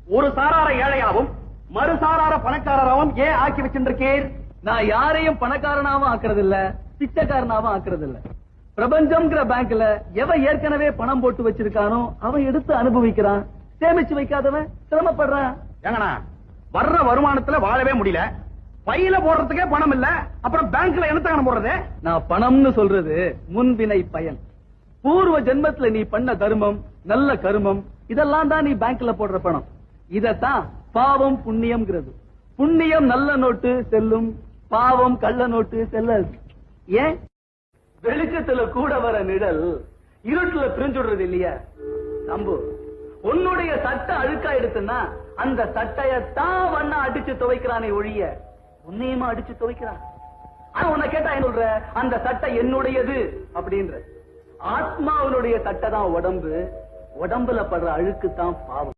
ஒரு சாரார ஏழையாவும் மறுசாரார பணக்காரராவும் ஏன் ஆக்கி வச்சிருக்கீர்? நான் யாரையும் பணக்காரனாவும் ஆக்குறது இல்ல, பிச்சைக்காரனாவும் ஆக்குறது இல்ல. பிரபஞ்சம்ங்கிற பேங்க்ல எவன் ஏற்கனவே பணம் போட்டு வச்சிருக்கானோ அவன் எடுத்து அனுபவிக்கிறான். சேமிச்சு வைக்காதவன் சிரமப்படுறான். ஏங்கண்ணா, வர்ற வருமானத்துல வாழவே முடியல, பையில போடுறதுக்கே பணம் இல்ல, அப்புறம் பேங்க்ல என்னத்தங்க போடுறது? நான் பணம்னு சொல்றது முன்வினை பயன். பூர்வ ஜென்மத்துல நீ பண்ண தர்மம், நல்ல கருமம், இதெல்லாம் தான் நீ பேங்க்ல போடுற பணம். இதத்தான் பாவம் புண்ணியம்ங்கிறது. புண்ணியம் நல்ல நோட்டு செல்லும், பாவம் கள்ள நோட்டு செல்லாது. ஏன்? வெளிச்சத்துல கூட வர நிழல் இருட்டுல பிரிஞ்சுடுறது இல்லையா? நம்பு, உன்னுடைய சட்டை அழுக்கா எடுத்துன்னா அந்த சட்டையத்தான் வண்ணா அடிச்சு துவைக்கிறானே ஒழிய உன்னையுமா அடிச்சு துவைக்கிறான். ஆனா உன்னை கேட்டா என்ன சொல்ற? அந்த சட்டை என்னுடையது அப்படின்ற. ஆத்மாவுடைய சட்டை தான் உடம்பு, உடம்புல படுற அழுக்கு தான் பாவம்.